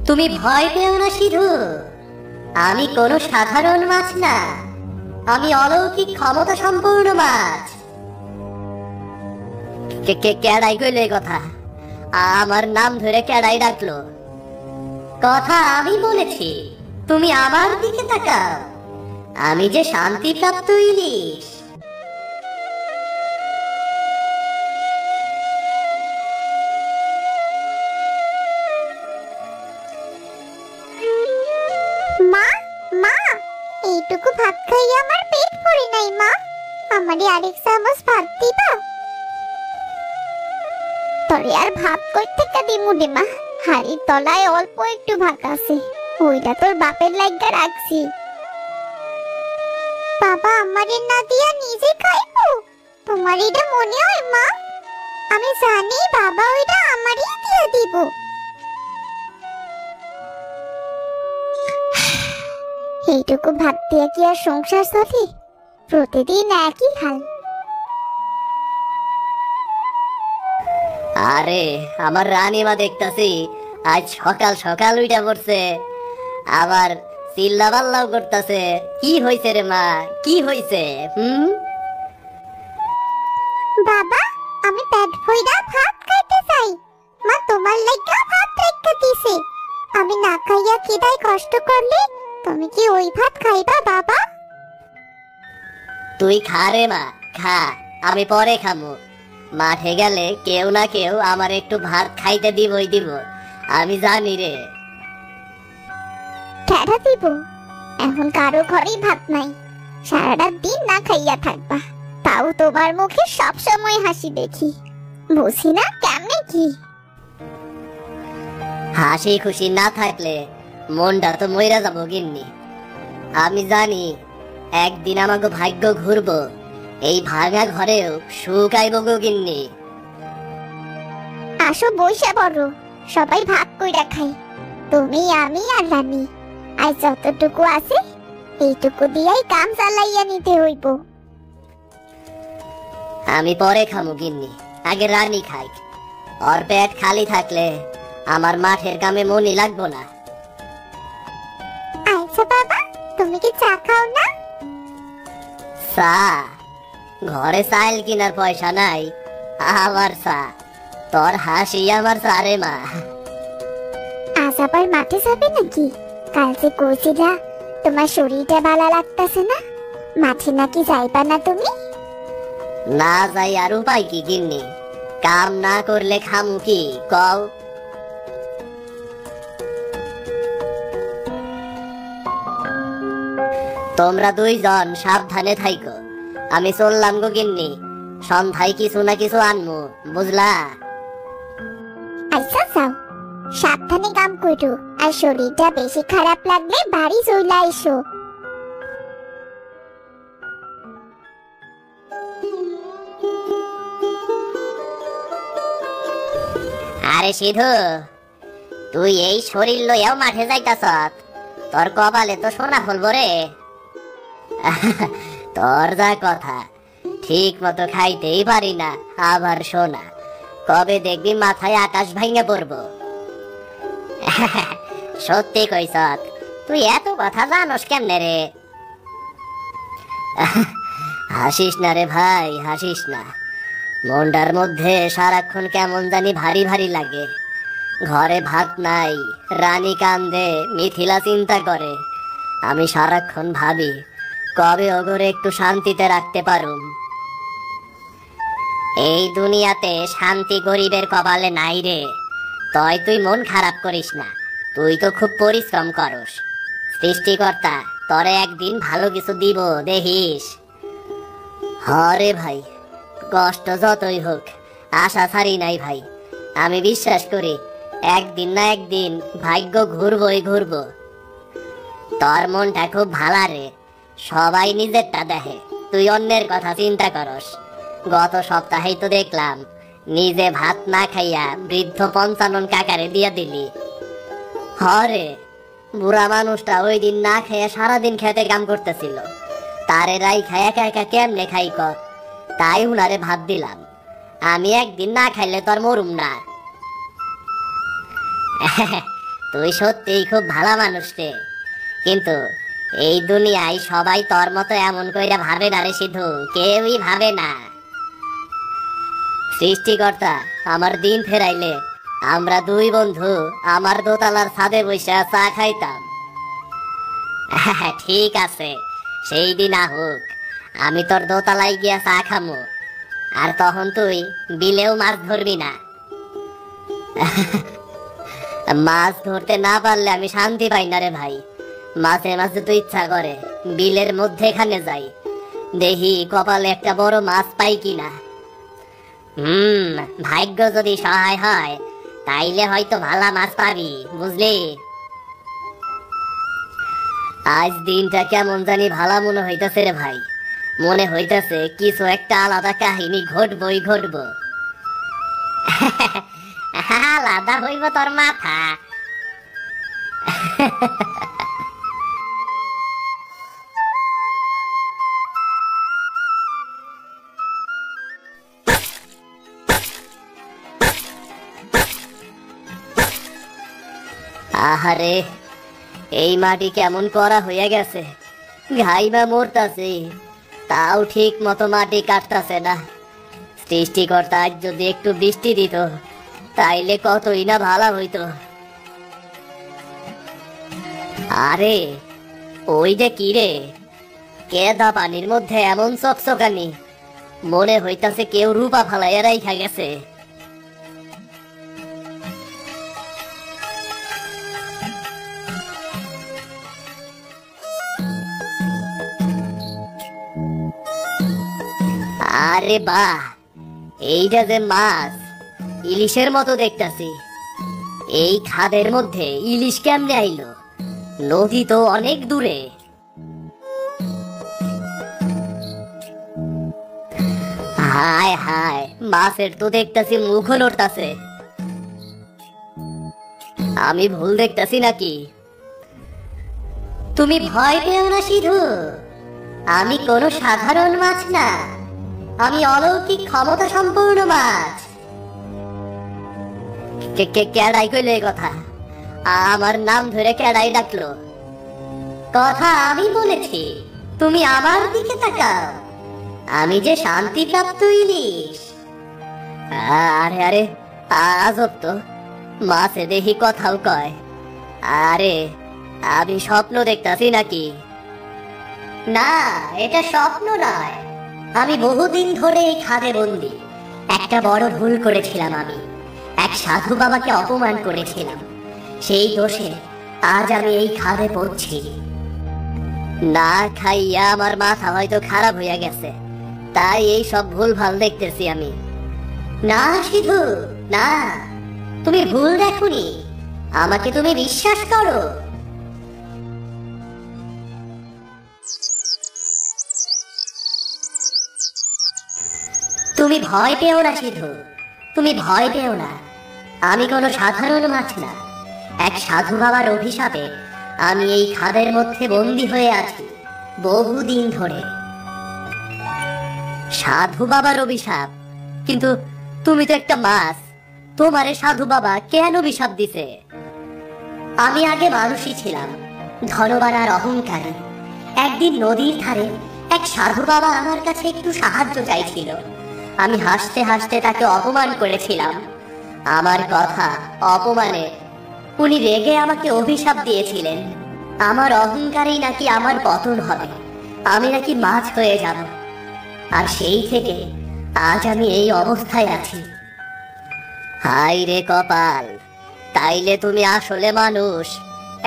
তুমি ভয় পেও না সিধু, আমি কোনো সাধারণ মাছ না, আমি অলৌকিক ক্ষমতা সম্পূর্ণ মাছ। কেডাই কইলে কথা? আমার নাম ধরে কেডাই ডাকলো? কথা আমি বলেছি, তুমি আমার দিকে তাকাও, আমি যে শান্তিপ্রাপ্ত ইলিশ। মা, মা, এইটুকু ভাত খাইয়ে আমার পেট ভরে নাই মা, আমারে আরেক চামচ ভাত দিবা? তরে আর ভাত কই থেকে দিমু রে মা, হাড়ির তলায় অল্প একটু ভাত আছে, ওইটা তোর বাপের লাইগা রাখছি। বাবা আমারে না দিয়া নিজে খাইবো? তোমার এটা মনে হয় মা? আমি জানি বাবা ওইটা আমারই দিয়ে দিব। এইটুকু ভাত দিয়ে কি আর সংসার চলে? প্রতিদিন একই হাল। আরে আমার রানীমা দেখতাছি আজ সকাল সকাল উইটা পড়ছে, আবার চিল্লা পাল্লাও করতেছে। কি হইছে রে মা, কি হইছে? বাবা আমি পেট ভইরা ভাত খাইতে চাই, মা তোমার লাগা ভাত রাইখা দিছে। আমি না খাইয়া খিদায় কষ্ট করলে তুমি কি ওই ভাত খাইবা বাবা? তুই খা রে মা, খা, আমি পরে খামু। মাঠে গেলে কেউ না কেউ আমার একটু ভাত খাইতে দিবই দিব, আমি জানি রে। কেডা দিব? এখন কারো ঘরেই ভাত নাই, সারাটা দিন না খাইয়া থাকবা, তাও তোমার মুখে সব সময় হাসি দেখি, বুঝি না কেমনে কি? হাসি খুশি না থাকলে মনটা তো মইরা যাবো গিন্নি। আমি জানি একদিন আমাকে ভাগ্য ঘুরবো, এই ভাঙা ঘরেও সুখ আইব গো গিন্নি। আসো বইসা পড়ো, সবাই ভাগ কইরা খাই, তুমি আমি আর রানী। আজ যতটুকু আছে এইটুকু দিয়েই কাম চালাইয়া নিতে হইব। আমি পরে খামু গিন্নি, আগে রানী খাই। ওর পেট খালি থাকলে আমার মাঠের কামে মনই লাগবো না। আচ্ছা বাবা, তুমি কি চা খাও না? চা? ঘরে চাইল কিনার পয়সা নাই, আমার চা? তোর হাসি আমার চা রে মা। আজ আবার মাঠে যাবে নাকি? কাল যে কইছিলা তোমার শরীরটা ভালো লাগতাছে না, মাঠে নাকি যাইবা না তুমি? না যাই আর উপায় কি গিন্নি, কাম না করলে খামু কি কও? তোমরা দুইজন সাবধানে থাইকো, আমি চললাম গো গিন্নি, সন্ধ্যায় কিছু না কিছু আনমু, বুঝলা? আচ্ছা যাও, সাবধানে কাম করো, আর শরীরটা বেশি খারাপ লাগলে বাড়ি চলে আইসো। আরে সিধু, তুই এই শরীর লইয়াও মাঠে যাইতাছ? তোর কপালে তো সোনা ফলবো রে। তোর যা কথা, ঠিক মতো খাইতেই পারি না, আবার সোনা, কবে দেখবি মাথায় আকাশ ভাঙে পড়বো। সত্যি কইছ, তুই এত কথা জানোস কেমনে রে? হাসিস না রে ভাই, হাসিস না, মনটার মধ্যে সারাক্ষণ কেমন জানি ভারী ভারী লাগে। ঘরে ভাত নাই, রানী কান্দে, মিথিলা চিন্তা করে, আমি সারাক্ষণ ভাবি কবে ওগরে একটু শান্তিতে রাখতে পারুম। এই দুনিয়াতে শান্তি গরিবের কপালে নাই রে। তুই মন খারাপ করিস না, তুই তো খুব পরিশ্রম করস, সৃষ্টিকর্তা তরে একদিন ভালো কিছু দিব, দেখিস। হরে ভাই, কষ্ট যতই হোক আশা ছাড়ি নাই ভাই, আমি বিশ্বাস করি একদিন না একদিন ভাগ্য ঘুরবই ঘুরবো। তোর মনটা খুব ভালো রে, সবাই নিজেরটা দেখে, তুই অন্যের কথা চিন্তা করস। গত সপ্তাহেই তো দেখলাম নিজে ভাত না খাইয়া বৃদ্ধ পঞ্চানন কাকারে দিয়া দিলি। হরে, বুড়া মানুষটা ওই দিন না খাইয়া সারাদিন খেতে কাম করতেছিল, তারে রাই খায় একা একা কেমনে খাই কর, তাই উনারে ভাত দিলাম। আমি একদিন না খাইলে তোর মরুম না। তুই সত্যিই খুব ভালো মানুষ রে, কিন্তু এই দুনিয়ায় সবাই তোর মতো এমন কইরা ভাবে না রে সিধু, কেউই ভাবে না। সৃষ্টিকর্তা আমার দিন ফেরাইলে আমরা দুই বন্ধু আমার দোতলার ছাদে বসে চা খাইতাম। ঠিক আছে, সেই দিন হোক, আমি তোর দোতলায় গিয়া চা খামু, আর তখন তুই বিলেও মাছ ধরবি না। মাছ ধরতে না পারলে আমি শান্তি পাই না রে ভাই। মাঝে মাঝে তো ইচ্ছা করে বিলের মধ্যেখানে যাই, দেখি কপালে একটা বড় মাছ পাই কিনা। ভাগ্য যদি সহায় হয় তাইলে হয়তো ভালো মাছ পাবি, বুঝলি? আজ দিনটা কেমন জানি ভালো মনে হইতেছে রে ভাই। মনে হইতেছে কিছু একটা আলাদা কাহিনী ঘটবই ঘটব। আলাদা হইব তোর মাথা। আহারে, এই মাটি কেমন করা হইয়া গেছে, ঘাইমা মরতাছে, তাও ঠিক মতো মাটি কাটতাছে না। সৃষ্টিকর্তা আজ যদি একটু বৃষ্টি দিত তাইলে কতই না ভালো হইতো। আরে ওই যে কি রে, কেদা পানির মধ্যে এমন চকচকানি, মনে হইতাছে কেউ রূপা ফালাইয়া রাইখা গেছে। আরে বাহ, এইটা যে মাছ, ইলিশের মতো দেখতাছি। এই খাদের মধ্যে ইলিশ কেমনে আইলো? নদী তো অনেক দূরে। হায় হায়, মাছের তো দেখতাছি মুখও নড়তাছে। আমি ভুল দেখতাছি নাকি? তুমি ভয় পেও না সিধু, আমি কোনো সাধারণ মাছ না, আমি অলৌকিক ক্ষমতা সম্পূর্ণ মাছ। কেডাই কইলে কথা? আমার নাম ধরে কেডাই ডাকলো? কথা আমি বলেছি, তুমি আমার দিকে তাকাও। আমি যে শান্তিপ্রাপ্ত ইলিশ। আরে আরে, আজব তো, মাছে দেখি কথাও কয়। আরে আমি স্বপ্ন দেখতাছি নাকি? না, এটা স্বপ্ন নয়, আমি বহুদিন ধরে এই খাদে বন্দি। একটা বড় ভুল করেছিলাম আমি, এক সাধু বাবাকে অপমান করেছিলাম। সেই দোষে আজ আমি এই খাদে পড়ছি। না খাইয়া আমার মাথা হয়তো খারাপ হইয়া গেছে, তাই এই সব ভুল ভাল দেখতেছি আমি। না সিধু, না, তুমি ভুল দেখোনি, আমাকে তুমি বিশ্বাস করো। তুমি ভয় পেও না সিধু, তুমি ভয় পেও না। আমি কোনো সাধারণ মাছ না, এক সাধু বাবার অভিশাপে আমি এই খাদের মধ্যে বন্দী হয়ে আছি বহুদিন ধরে। সাধু বাবার অভিশাপ? কিন্তু তুমি তো একটা মাছ, তোমারে সাধু বাবা কেন অভিশাপ দিছে? আমি আগে মানুষই ছিলাম, ধনবান আর অহংকারী। একদিন নদীর ধারে এক সাধু বাবা আমার কাছে একটু সাহায্য চাইছিল। আমি হাসতে হাসতে তাকে অপমান করেছিলাম। আমার কথা অপমানে উনি রেগে আমাকে অভিশাপ দিয়েছিলেন। আমার অহংকারেই নাকি আমার পতন হবে, আমি নাকি মাছ হয়ে যাব। আর সেই থেকে আজ আমি এই অবস্থায় আছি। হায় রে কপাল, তাইলে তুমি আসলে মানুষ,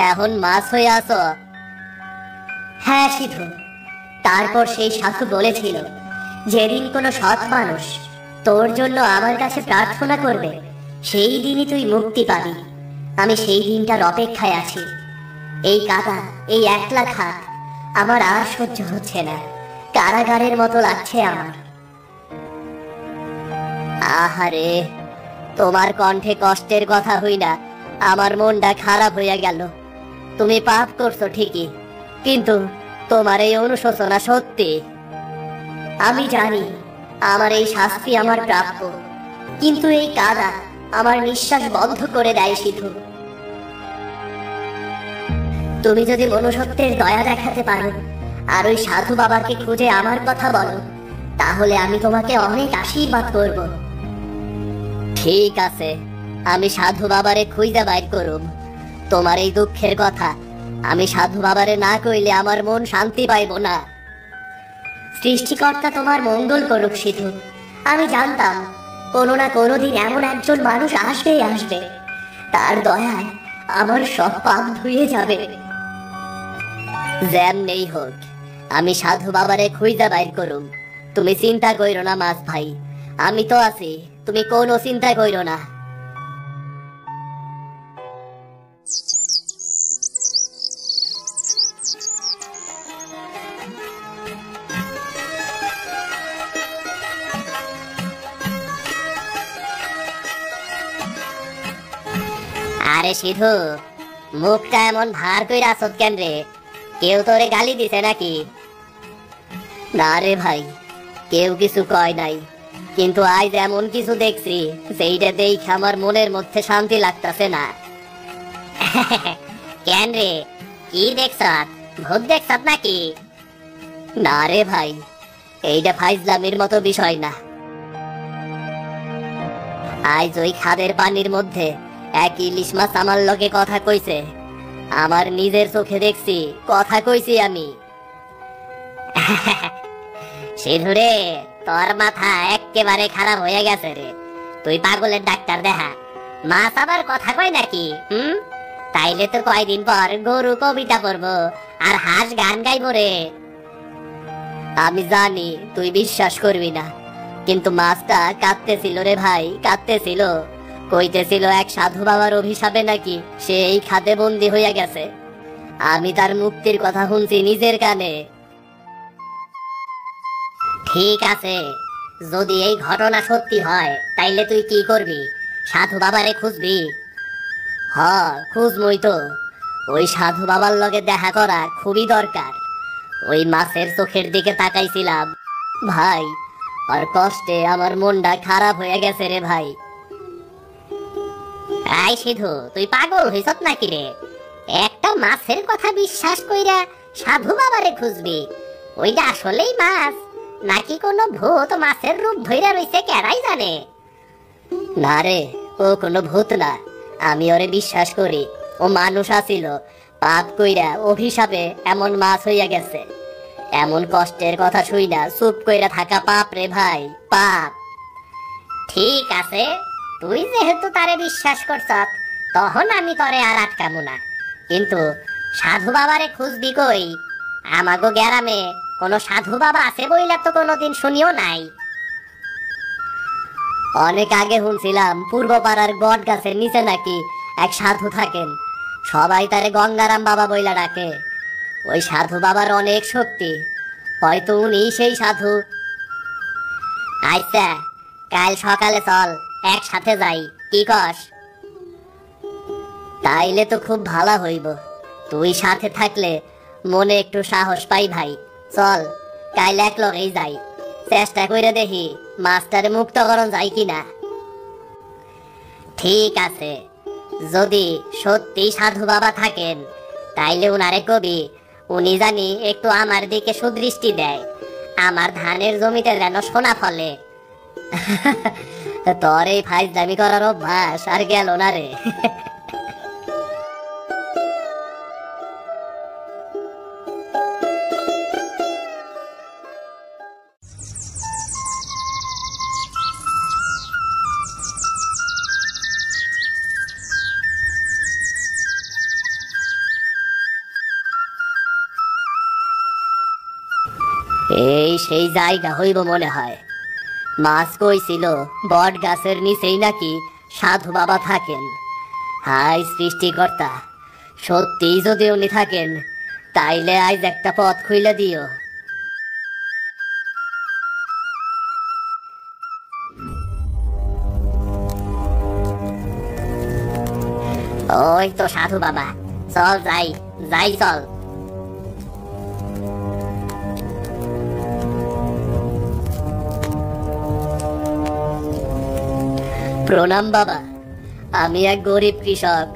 এখন মাছ হয়ে আছো। হ্যাঁ সিধু, তারপর সেই সাধু বলেছিল, যেদিন কোনো সৎ মানুষ তোর জন্য আমার কাছে প্রার্থনা করবে সেই দিনই তুই মুক্তি পাবি। আমি সেই দিনটার অপেক্ষায় আছি। এই কাদা, এই একলা খাট আমার আর সহ্য হচ্ছে না, কারাগারের মতো লাগছে আমার। আহারে, তোমার কণ্ঠে কষ্টের কথা হই না, আমার মনটা খারাপ হইয়া গেল। তুমি পাপ করছো ঠিকই, কিন্তু তোমার এই অনুশোচনা সত্যি। আমি জানি আমার এই শাস্তি আমার প্রাপ্য, কিন্তু এই কাদা আমার নিঃশ্বাস বন্ধ করে দেয় সিধু। তুমি যদি মনুষ্যত্বের দয়া দেখাতে পারো আর ওই সাধু বাবাকে খুঁজে আমার কথা বলো, তাহলে আমি তোমাকে অনেক আশীর্বাদ করব। ঠিক আছে, আমি সাধু বাবারে খুঁজে বাইর করুম। তোমার এই দুঃখের কথা আমি সাধু বাবারে না কইলে আমার মন শান্তি পাইব না। সৃষ্টিকর্তা তোমার মঙ্গল করুক সিধু। আমি জানতাম কোনো না কোনো দিন এমন একজন মানুষ আসবেই আসবে, তার দয়ায় আমার সব পাপ ধুয়ে যাবে। জ্যাম নেই হোক, আমি সাধু বাবারে খুঁজে বাইর করুম। তুমি চিন্তা কইরো না মাছ ভাই, আমি তো আছি, তুমি কোনো চিন্তা কইরো না। আরে সিধু, মুখটা এমন ভার কইরা আসত কেন রে? কেউ তোরে গালি দিছে নাকি? না রে ভাই, কেউ কিছু কয় নাই, কিন্তু আজ এমন কিছু দেখছি সেইটা দেখে আমার মনের মধ্যে শান্তি লাগতাছে না। কেন রে, কি দেখছত? ভূত দেখছত নাকি? না রে ভাই, এইটা ফাইজলামির মতো বিষয় না। আজ ওই খাদের পানির মধ্যে এক ইলিশ মাছ আমার লগে কথা কইছে, আমার নিজের চোখে দেখছি, কথা কইছি আমি। সিধু রে, তোর মাথা একেবারে খারাপ হয়ে গেছে রে, তুই পাগলের ডাক্তার দেখা। মাছ আবার কথা কয় নাকি? তাইলে তো কয়দিন পর গরু কবিতা পড়বো আর হাঁস গান গাইবো রে। আমি জানি তুই বিশ্বাস করবি না, কিন্তু মাছটা কাঁদতেছিল রে ভাই, কাঁদতেছিল। কইতেছিল এক সাধু বাবার অভিশাপে নাকি সে এই খাদে বন্দী হইয়া গেছে। আমি তার মুক্তির কথা শুনছি নিজের কানে। ঠিক আছে, যদি এই ঘটনা সত্যি হয় তাইলে তুই কি করবি? সাধু বাবারে খুঁজবি? হ্যাঁ, খুঁজবই তো। ওই সাধু বাবার লগে দেখা করা খুবই দরকার। ওই মাছের চোখের দিকে তাকাইছিলাম ভাই, আর কষ্টে আমার মনটা খারাপ হয়ে গেছে রে ভাই। আই সিধু, তুই পাগল হইছত নাকি রে? একটা মাছের কথা বিশ্বাস কইরা সাধু বাবারে খুঁজবি? ওইটা আসলেই মাছ নাকি কোনো ভূত মাছের রূপ ধইরা রইছে কেরাই জানে। না রে, ও কোনো ভূত না, আমি ওরে বিশ্বাস করি। ও মানুষ আছিল, পাপ কইরা অভিশাপে এমন মাছ হইয়া গেছে। এমন কষ্টের কথা শুই না চুপ কইরা থাকা পাপ রে ভাই, পাপ। ঠিক আছে, তুই যেহেতু তারে বিশ্বাস করছ, তখন আমি তরে আর আটকামু না। কিন্তু সাধু বাবারে খুঁজবি কই? আমাগো গ্রামে কোনো সাধু বাবা আছে বইলা তো কোনোদিন শুনিও নাই। অনেক আগে শুনছিলাম পূর্ব পাড়ার বট গাছের নিচে নাকি এক সাধু থাকেন, সবাই তারে গঙ্গারাম বাবা বইলা ডাকে। ওই সাধু বাবার অনেক শক্তি, হয়তো উনি সেই সাধু। আচ্ছা, কাল সকালে চল, একসাথে যাই, কি কস? তাইলে তো খুব ভালো হইব, তুই সাথে থাকলে মনে একটু সাহস পাই ভাই। চল, কাল এক লগেই যাই, চেষ্টা করে দেখি মাছটারে মুক্তকরণ যায় কিনা। ঠিক আছে, যদি সত্যি সাধু বাবা থাকেন তাইলে উনারে কবি উনি জানি একটু আমার দিকে সুদৃষ্টি দেয়, আমার ধানের জমিতে যেন সোনা ফলে। তোর এই ফাইজলামি করার অভ্যাস আর গেল না রে। এই সেই জায়গা হইব মনে হয়। মাছ কইছিল বট গাছের নিচেই নাকি সাধু বাবা থাকেন। হাই সৃষ্টিকর্তা, সত্যি যদি উনি থাকেন তাইলে আজ একটা পথ খুইলে দিও। ওই তো সাধু বাবা, চল যাই, যাই চল। প্রণাম বাবা, আমি এক গরিব কৃষক,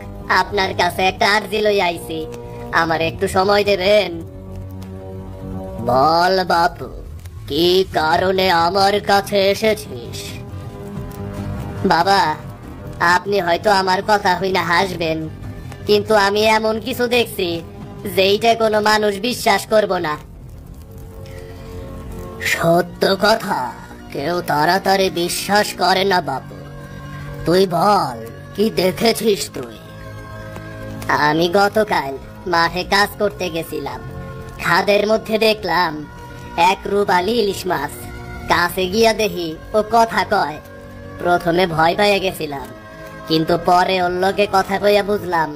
আপনার কাছে একটা আর্জি লই আইছি। আমার একটু সময় দেবেন? বল বাপু, কি কারণে আমার কাছে এসেছিস? বাবা, আপনি হয়তো আমার কথা হইনা হাসবেন, কিন্তু আমি এমন কিছু দেখছি যেইটা কোনো মানুষ বিশ্বাস করব না। সত্য কথা কেউ তাড়াতাড়ি বিশ্বাস করে না বাপু। তুই বল, কি দেখেছিস তুই? আমি গতকাল মাঠে কাজ করতে গেছিলাম। খাদের মধ্যে দেখলাম এক রূপালী ইলিশ মাছ। কাছে গিয়া দেখি ও কথা কয়। প্রথমে ভয় পেয়ে গেছিলাম, কিন্তু পরে ওর লগে কথা কইয়া বুঝলাম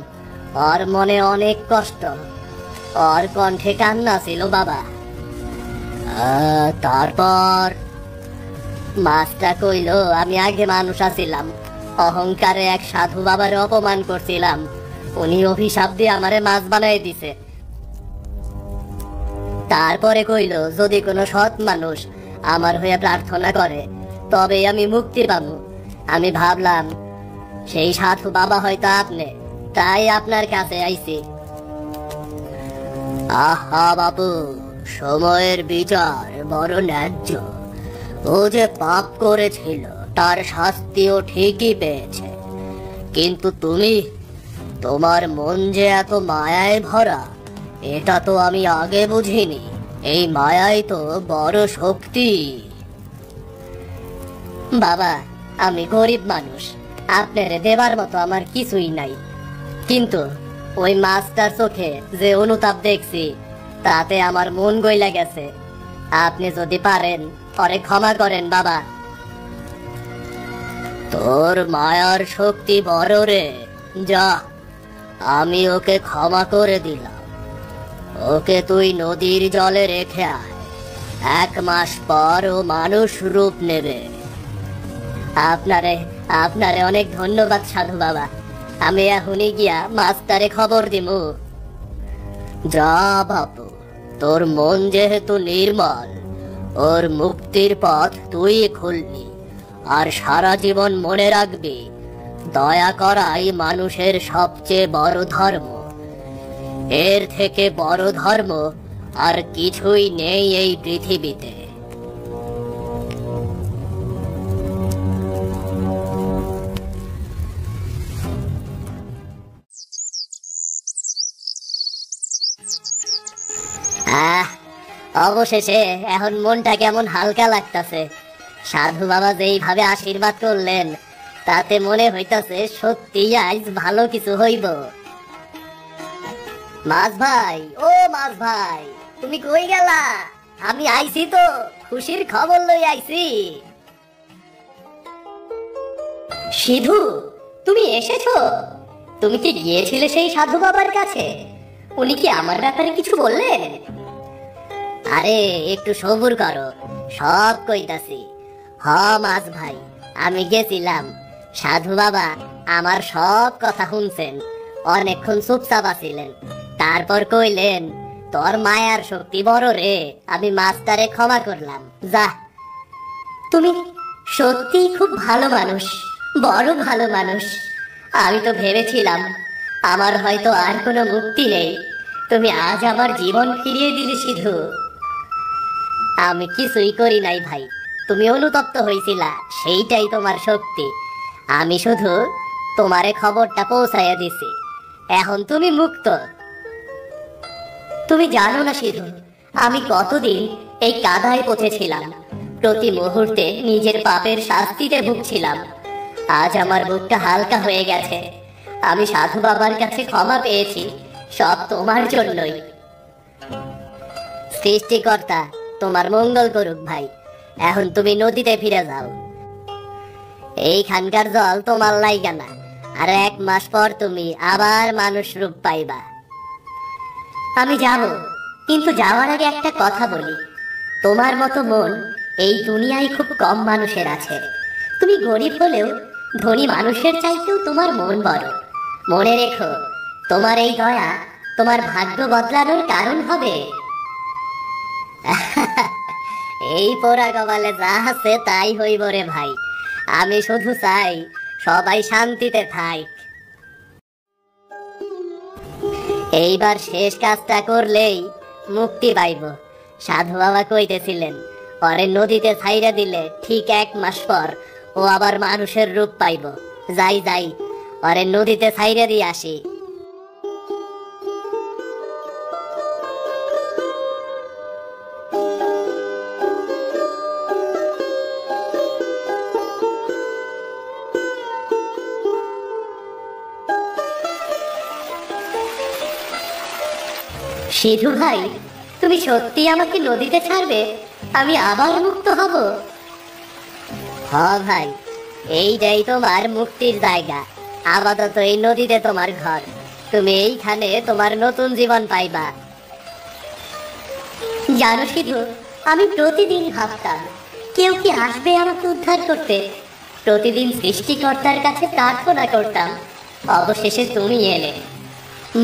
ওর মনে অনেক কষ্ট। ওর কণ্ঠে কান্না ছিল বাবা। তারপর মাছটা কইল আমি আগে মানুষ আছিলাম, অহংকারে এক সাধু বাবার অপমান করছিলাম। উনি অভিশাপ দিয়ে আমারে মাছ বানাই দিছে। তারপরে কইল যদি কোনো সৎ মানুষ আমার হয়ে প্রার্থনা করে তবে আমি মুক্তি পাবো। আমি ভাবলাম সেই সাধু বাবা হয়তো আপনি, তাই আপনার কাছে আইছি। আহা বাবু, সময়ের বিচার বড় ন্যায্য। ও যে পাপ করেছিল তার শাস্তিও ঠিকই পেয়েছে। কিন্তু তোমার মন যে এত মায়ায় ভরা, এটা তো আমি আগে বুঝিনি। এই মায়াই তো বড় শক্তি। বাবা, আমি গরিব মানুষ, আপনারে দেবার মতো আমার কিছুই নাই। কিন্তু ওই মাছটার চোখে যে অনুতাপ দেখছি তাতে আমার মন গইলা গেছে। আপনি যদি পারেন ওরে ক্ষমা করেন বাবা। তোর মায়ার শক্তি বড় রে, যা, আমি ওকে ক্ষমা করে দিলাম। ওকে তুই নদীর জলে রেখে আয়, 1 মাস পর ও মানুষ রূপ নেবে। আপনারে অনেক ধন্যবাদ সাধু বাবা। আমি এখনই গিয়া মাস্টারে খবর দিমু। যা বাপু, তোর মন যেহেতু নির্মল, ওর মুক্তির পথ তুই খুললি। আর সারা জীবন মনে রাখবি, দয়া করাই মানুষের সবচেয়ে বড় ধর্ম। এর থেকে বড় ধর্ম আর কিছুই নেই এই পৃথিবীতে। অবশেষে এখন মনটা কেমন হালকা লাগতাছে। সাধু বাবা যেইভাবে আশীর্বাদ করলেন তাতে মনে হইতাছে সত্যি আজ ভালো কিছু হইব। মাছ ভাই, ও মাছ ভাই, তুমি কই গেলা? আমি আইছি তো, খুশির খবর লই আইছি। সিধু, তুমি এসেছো? তুমি কি গিয়েছিলে সেই সাধু বাবার কাছে? উনি কি আমার ব্যাপারে কিছু বললেন? আরে একটু সবুর করো, সব কইতাছি। হ মাছ ভাই, আমি গেছিলাম। সাধু বাবা আমার সব কথা শুনছেন, অনেকক্ষণ চুপচাপ আছিলেন। তারপর কইলেন তোর মায়ার শক্তি বড় রে, আমি মাস্টারে ক্ষমা করলাম। যা, তুমি সত্যি খুব ভালো মানুষ, বড় ভালো মানুষ। আমি তো ভেবেছিলাম আমার হয়তো আর কোনো মুক্তি নেই। তুমি আজ আমার জীবন ফিরিয়ে দিলে সিধু। আমি কিছুই করি নাই ভাই, তুমি অনুতপ্ত হইছিলা, সেইটাই তোমার শক্তি। আমি শুধু তোমারে খবরটা পৌঁছাইয়া দিছি। এখন তুমি মুক্ত। তুমি জানো না সিধু, আমি কতদিন এই কাদায় পচেছিলাম, প্রতি মুহূর্তে নিজের পাপের শাস্তিতে ভুগছিলাম। আজ আমার বুকটা হালকা হয়ে গেছে। আমি সাধু বাবার কাছে ক্ষমা পেয়েছি, সব তোমার জন্যই। সৃষ্টিকর্তা তোমার মঙ্গল করুক ভাই। এখন তুমি নদীতে ফিরে যাও। এইখানকার জল তোমার লাইগা না, আর 1 মাস পর তুমি আবার মানুষ রূপ পাইবা। আমি যাব, কিন্তু যাওয়ার আগে একটা কথা বলি। তোমার মতো মন এই দুনিয়ায় খুব কম মানুষের আছে। তুমি গরিব হলেও ধনী মানুষের চাইতেও তোমার মন বড়। মনে রেখো, তোমার এই দয়া তোমার ভাগ্য বদলানোর কারণ হবে। এই পোড়া কপালে যা আছে তাই হইব রে ভাই। আমি শুধু চাই সবাই শান্তিতে থাক। এইবার শেষ কাজটা করলেই মুক্তি পাইব। সাধু বাবা কইতেছিলেন পরে নদীতে ছাইরা দিলে ঠিক 1 মাস পর ও আবার মানুষের রূপ পাইব। যাই যাই, পরে নদীতে ছাইরা দিয়ে আসি। সিধু ভাই, তুমি সত্যি আমাকে নদীতে ছাড়বে? আমি আবার মুক্ত হব? হ ভাই, এইটাই তোমার মুক্তির জায়গা। আপাতত এই নদীতে তোমার ঘর। তুমি এইখানে তোমার নতুন জীবন পাইবা। জানো সিধু, আমি প্রতিদিন ভাবতাম কেউ কি আসবে আমাকে উদ্ধার করতে। প্রতিদিন সৃষ্টিকর্তার কাছে প্রার্থনা করতাম, অবশেষে তুমি এলে।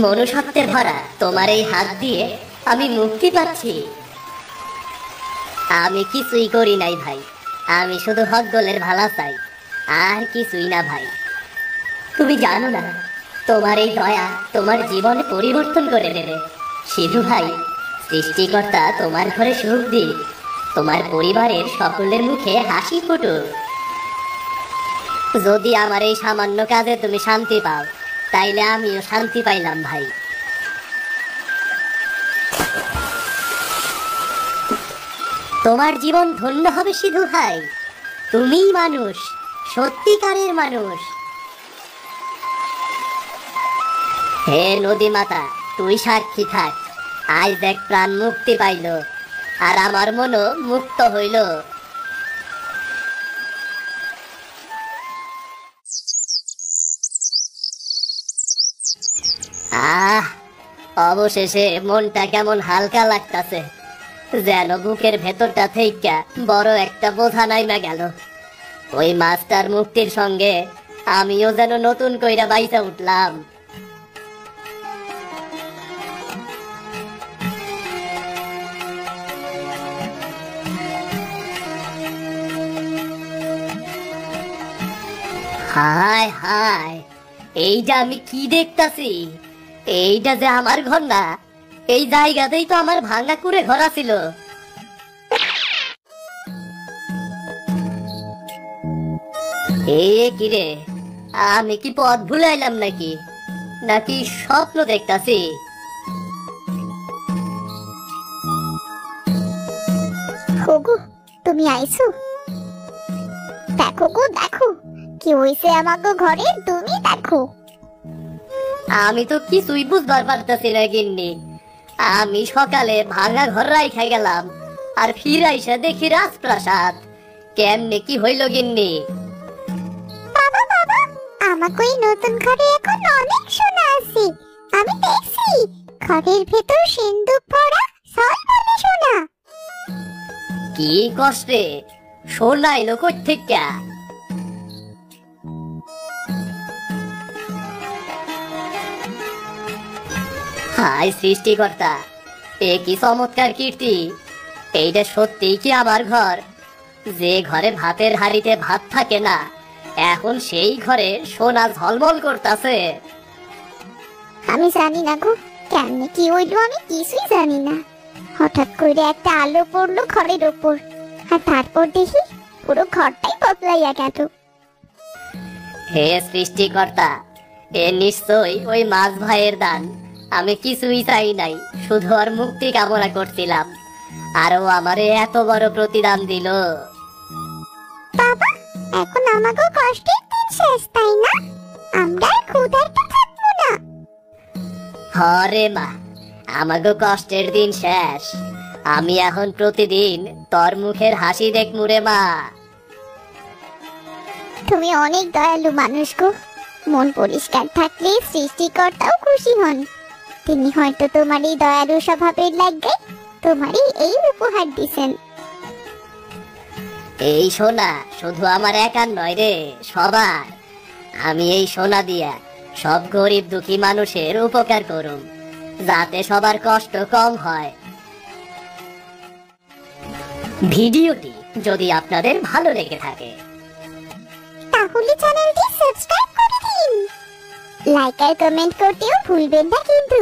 মনুষ্যত্বে ভরা তোমার এই হাত দিয়ে আমি মুক্তি পাচ্ছি। আমি কিছুই করি নাই ভাই, আমি শুধু হকদলের ভালো চাই, আর কিছুই না ভাই। তুমি জানো না, তোমার এই দয়া তোমার জীবনে পরিবর্তন করে দেবে। সিধু ভাই, সৃষ্টিকর্তা তোমার ঘরে সুখ দিক, তোমার পরিবারের সকলের মুখে হাসি ফুটুক। যদি আমার এই সামান্য কাজে তুমি শান্তি পাও, তাইলে আমিও শান্তি পাইলাম ভাই। তোমার জীবন ধন্য হবে সিধু ভাই। তুমিই মানুষ, সত্যিকারের মানুষ। হে নদী মাতা, তুই সাক্ষী থাক। আজ দেখ প্রাণ মুক্তি পাইল, আর আমার মনও মুক্ত হইল। আহ, অবশেষে মনটা কেমন হালকা লাগতাছে, যেন বুকের ভেতরটা থেকে বড় একটা বোঝা নাইমা গেল। ওই মাস্টার মুক্তির সঙ্গে আমিও যেন নতুন কইরা বাইসা উঠলাম। হায় হায়, এইটা আমি কি দেখতাছি? এইটা যে আমার ঘর না, এই জায়গাতেই তো আমার ভাঙা কুড়ে ঘর ছিল। কিরে, আমি কি পথ ভুলাইলাম নাকি নাকি স্বপ্ন দেখতাছি? ওগো, তুমি আইছো? দেখো গো দেখো, কি হইছে আমাগো ঘরে, তুমি দেখো। আমি তো কিছুই বুঝবার পারতাছি না গিন্নি। আমি সকালে ভাঙা ঘর রাইখা গেলাম, আর ফিরাইসা দেখি রাজপ্রাসাদ। কেমনে কি হইল গিন্নি? বাবা বাবা, আমাকে এই নতুন ঘরে এখন অনেক সোনা আছে। আমি দেখছি ঘরের ভেতর সিন্দুক ভরা সলমলে সোনা। কি কষ্টে সোনা এলো কোত্থেকে? হায় সৃষ্টিকর্তা, এ কি চমৎকার কীর্তি! এইটা সত্যি কি আমার ঘর? যে ঘরে ভাতের হাড়িতে ভাত থাকে না, এখন সেই ঘরে সোনা ঝলমল করতেছে। আমি জানি না গো, কেমনে কি হইলো আমি কিছুই জানি না। হঠাৎ করে একটা আলো পড়লো ঘরের উপর, আর তারপর দেখি পুরো ঘরটাই বদলাইয়া গেল। হে সৃষ্টিকর্তা, এ নিশ্চয়ই ওই মাছ ভাইয়ের দান। আমি কিছুই চাই নাই, শুধু আর মুক্তি কামনা করছিলাম, আর ও আমারে এত বড় প্রতিদান দিল। বাবা, এখন আমাকে কষ্টের দিন শেষ, তাই না? আমরা আর ক্ষুধার্ত থাকবো না। হরে মা, আমাগো কষ্টের দিন শেষ। আমি এখন প্রতিদিন তোর মুখের হাসি দেখমু রে মা। তুমি অনেক দয়ালু মানুষ গো। মন পরিষ্কার থাকলে সৃষ্টিকর্তাও খুশি হন। তিনি হয়তো তোমার এই দয়ালু স্বভাবের লাগে তোমারই এই উপহার দিছেন। এই সোনা শুধু আমার একার নয় রে, সবার। আমি এই সোনা দিয়া সব গরিব দুঃখী মানুষের উপকার করুম, যাতে সবার কষ্ট কম হয়। ভিডিওটি যদি আপনাদের ভালো লেগে থাকে তাহলে চ্যানেলটি সাবস্ক্রাইব করে দিন। লাইক আর কমেন্ট করতেও ভুলবেন না কিন্তু।